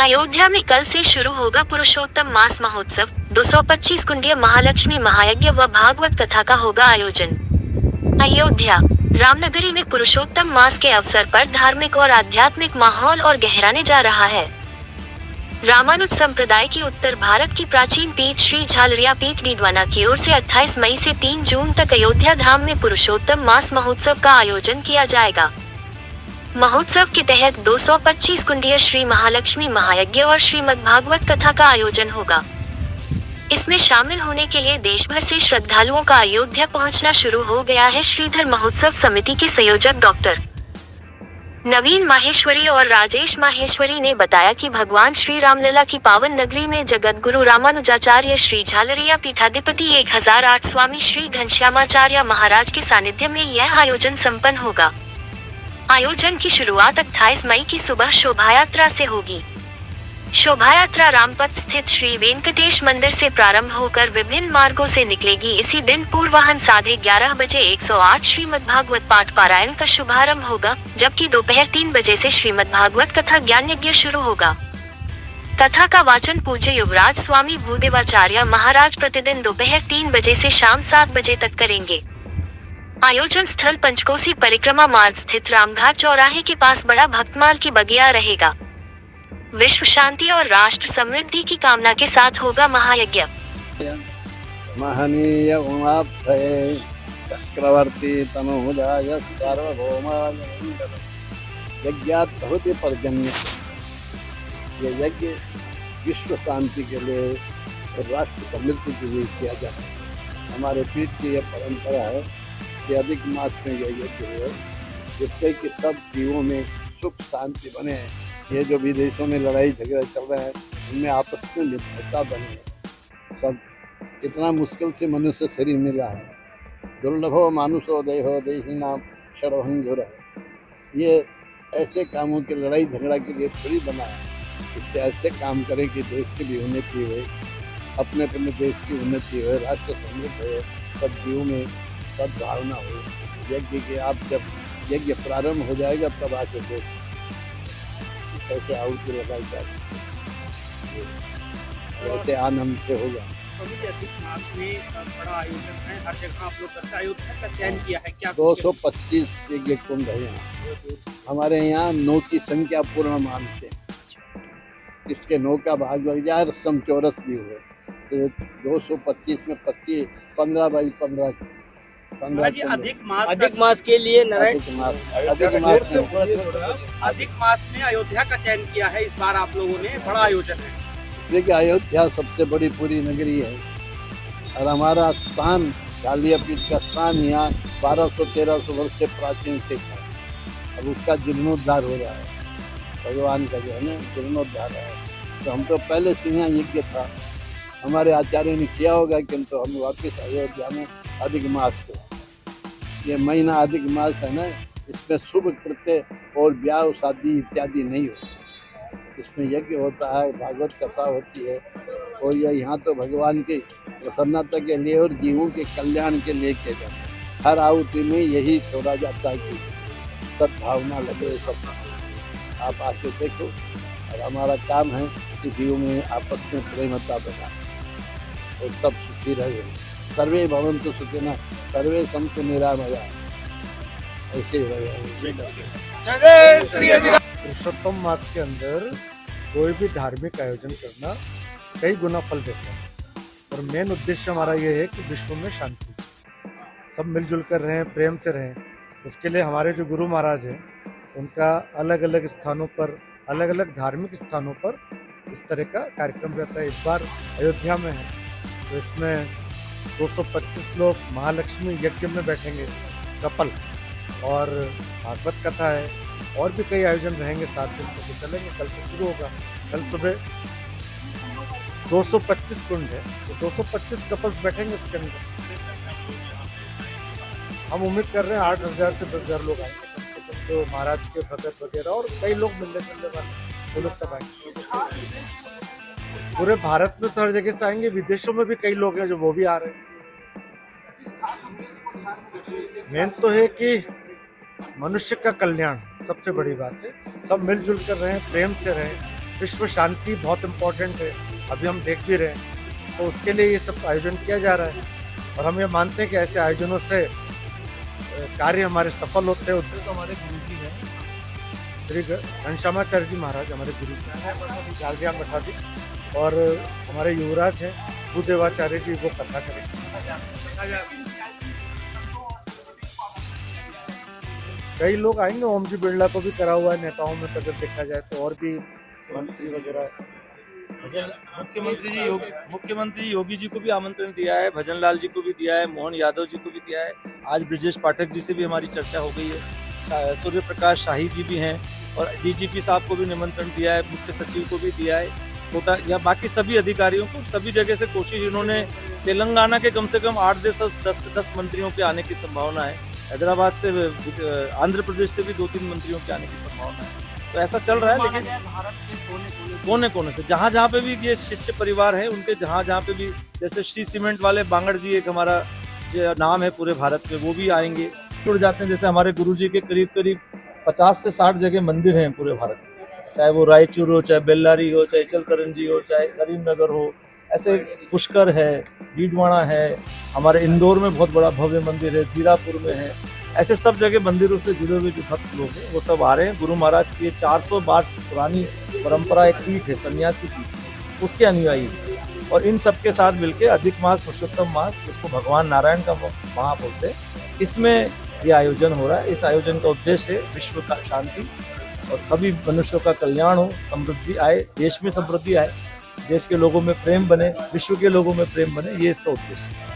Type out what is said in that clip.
अयोध्या में कल से शुरू होगा पुरुषोत्तम मास महोत्सव। 225 कुंडीय महालक्ष्मी महायज्ञ व भागवत कथा का होगा आयोजन। अयोध्या रामनगरी में पुरुषोत्तम मास के अवसर पर धार्मिक और आध्यात्मिक माहौल और गहराने जा रहा है। रामानुज संप्रदाय की उत्तर भारत की प्राचीन पीठ श्री झालरिया पीठ डीडवाना की ओर से 28 मई से 3 जून तक अयोध्या धाम में पुरुषोत्तम मास महोत्सव का आयोजन किया जाएगा। महोत्सव के तहत 225 कुंडीय श्री महालक्ष्मी महायज्ञ और श्रीमद्भागवत कथा का आयोजन होगा। इसमें शामिल होने के लिए देश भर से श्रद्धालुओं का अयोध्या पहुंचना शुरू हो गया है। श्रीधर महोत्सव समिति के संयोजक डॉक्टर नवीन माहेश्वरी और राजेश माहेश्वरी ने बताया कि भगवान श्री रामलला की पावन नगरी में जगत गुरु रामानुजाचार्य श्री झालरिया पीठाधिपति 1008 स्वामी श्री घनश्यामाचार्य महाराज के सानिध्य में यह आयोजन संपन्न होगा। आयोजन की शुरुआत 28 मई की सुबह शोभायात्रा से होगी। शोभायात्रा रामपथ स्थित श्री वेंकटेश मंदिर से प्रारंभ होकर विभिन्न मार्गों से निकलेगी। इसी दिन पूर्वाह्न 11:30 बजे 108 श्रीमद्भागवत पाठ पारायण का शुभारंभ होगा, जबकि दोपहर 3 बजे से श्रीमद्भागवत कथा ज्ञान यज्ञ शुरू होगा। कथा का वाचन पूज्य युवराज स्वामी भूदेवाचार्य महाराज प्रतिदिन दोपहर 3 बजे से शाम 7 बजे तक करेंगे। आयोजन स्थल पंचकोसी परिक्रमा मार्ग स्थित रामघाट चौराहे के पास बड़ा भक्तमाल की बगिया रहेगा। विश्व शांति और राष्ट्र समृद्धि की कामना के साथ होगा महायज्ञ। महनीय उमाभये चक्रवर्ती तनुजाय सार्वभौमाय मंगलम्। यज्ञात् भवति पर्जन्य। ये यज्ञ विश्व शांति के लिए और राष्ट्र समृद्धि के लिए किया जाता है। हमारे पीठ की यह परंपरा है कि अधिक मास में यह यज्ञ हुए, जिससे कि सब जीवों में सुख शांति बने। ये जो विदेशों में लड़ाई झगड़े चल रहे हैं, उनमें आपस में मित्रता बने। सब कितना मुश्किल से मनुष्य शरीर मिला है। दुर्लभो मानुषो देहो देही नाम सर्वहंगुर है। ये ऐसे कामों के लड़ाई झगड़ा के लिए थोड़ी बना है। इससे ऐसे काम करें कि देश की भी उन्नति हो, अपने देश की उन्नति हो, राष्ट्र समृद्ध हो, सब जीवों में सद्भावना हो। यज्ञ के आप जब यज्ञ प्रारंभ हो जाएगा तब आके देख कैसे आहुति लगाई जाती है, वैसे आनंद से होगा। अधिक मास में बड़ा आयोजन है, हर जगह आप लोग करते हैं। अयोध्या का चयन किया है क्या? 225 यज्ञ कुंड है यहाँ। हमारे यहाँ 9 की संख्या पूर्ण मानते हैं। इसके 9 का भाग लग जाए, रसम चौरस भी हुए तो 225 में 25 15 बाई 15 अधिक मास के लिए अधिक मास में अयोध्या का चयन किया है इस बार आप लोगों ने। बड़ा आयोजन है इसलिए कि अयोध्या सबसे बड़ी पूरी नगरी है और हमारा स्थान झालरिया पीठ का स्थान यहाँ 1200-1300 वर्ष से प्राचीन से था। अब उसका जीर्णोद्धार हो रहा है, भगवान का जो है ना जीर्णोद्धार है। तो हम तो पहले से यहाँ यज्ञ था, हमारे आचार्य ने किया होगा, किंतु हम वापस अयोध्या में अधिक मास को, ये महीना अधिक मास है ना, इसमें शुभ कृत्य और ब्याह शादी इत्यादि नहीं होता। इसमें यज्ञ होता है, भागवत कथा होती है और ये यहाँ तो भगवान की प्रसन्नता के लिए और जीवों के कल्याण के लिए किया जाता है। हर आहुति में यही छोड़ा जाता है कि सद्भावना लगे। सब आप आके देखो और हमारा काम है कि जीवों में आपस में प्रेमता बना और सब सुखी रहे। सर्वे भवन्तु सुखिनः सर्वे सन्तु निरामयाः। ऐसे रहे। पुरुषोत्तम मास के अंदर कोई भी धार्मिक आयोजन करना कई गुना फल देता है और मेन उद्देश्य हमारा ये है कि विश्व में शांति, सब मिलजुल कर रहें, प्रेम से रहें। उसके लिए हमारे जो गुरु महाराज हैं उनका अलग अलग स्थानों पर, अलग अलग धार्मिक स्थानों पर इस तरह का कार्यक्रम रहता है। इस बार अयोध्या में है तो इसमें 225 लोग महालक्ष्मी यज्ञ में बैठेंगे कपल, और भागवत कथा है और भी कई आयोजन रहेंगे। 7 दिन तक चलेंगे। कल से शुरू होगा। कल सुबह 225 कुंड है तो 225 कपल्स बैठेंगे इसके अंदर। हम उम्मीद कर रहे हैं 8000 से 10,000 लोग आएंगे कम से कम, तो महाराज के भगत वगैरह और कई लोग मिलने वाले वो लोग सब आएंगे। पूरे भारत में तो हर जगह से आएंगे, विदेशों में भी कई लोग हैं जो वो भी आ रहे हैं। मेन तो है कि मनुष्य का कल्याण सबसे बड़ी बात है। सब मिलजुल कर रहें, प्रेम से रहें, विश्व शांति बहुत इम्पोर्टेंट है, अभी हम देख भी रहे हैं, तो उसके लिए ये सब आयोजन किया जा रहा है। और हम ये मानते हैं कि ऐसे आयोजनों से कार्य हमारे सफल होते हैं। तो हमारे गुरु जी हैं श्री घनश्यामाचार्य जी महाराज, हमारे गुरु जी झालरिया मठाधीश, और हमारे युवराज हैं भूदेवाचार्य जी, वो कथा करेंगे। कई लोग आएंगे, ओम जी बिरला को भी करा हुआ है नेताओं में, अगर देखा जाए तो, और भी मंत्री वगैरह। मुख्यमंत्री योगी जी को भी आमंत्रण दिया है, भजन लाल जी को भी दिया है, मोहन यादव जी को भी दिया है। आज ब्रिजेश पाठक जी से भी हमारी चर्चा हो गई है, सूर्य प्रकाश शाही जी भी हैं, और डीजीपी साहब को भी निमंत्रण दिया है, मुख्य सचिव को भी दिया है, कोटा या बाकी सभी अधिकारियों को। सभी जगह से कोशिश, इन्होंने तेलंगाना के कम से कम 8 से 10 मंत्रियों के आने की संभावना है, हैदराबाद से, आंध्र प्रदेश से भी 2-3 मंत्रियों के आने की संभावना है। तो ऐसा चल रहा है। लेकिन भारत के कोने कोने से जहाँ पे भी ये शिष्य परिवार है, उनके जहाँ पे भी, जैसे श्री सीमेंट वाले बांगड़ जी एक हमारा जो नाम है पूरे भारत में, वो भी आएंगे, जुड़ जाते हैं। जैसे हमारे गुरु जी के करीब 50 से 60 जगह मंदिर हैं पूरे भारत में, चाहे वो रायचूर हो, चाहे बेल्लारी हो, चाहे चलकरंजी हो, चाहे करीमनगर हो, ऐसे पुष्कर है, डीडवाना है, हमारे इंदौर में बहुत बड़ा भव्य मंदिर है, जीरापुर में है। ऐसे सब जगह मंदिरों से जुड़े हुए जो भक्त लोग हैं वो सब आ रहे हैं। गुरु महाराज की 400 वर्ष पुरानी परंपरा एक पीठ है, सन्यासी पीठ, उसके अनुयायी हैं। और इन सब के साथ मिलकर अधिक मास, पुरुषोत्तम मास, जिसको भगवान नारायण का महा बोलते हैं, इसमें ये आयोजन हो रहा है। इस आयोजन का उद्देश्य है विश्व का शांति और सभी मनुष्यों का कल्याण हो, समृद्धि आए, देश में समृद्धि आए, देश के लोगों में प्रेम बने, विश्व के लोगों में प्रेम बने, ये इसका उद्देश्य है।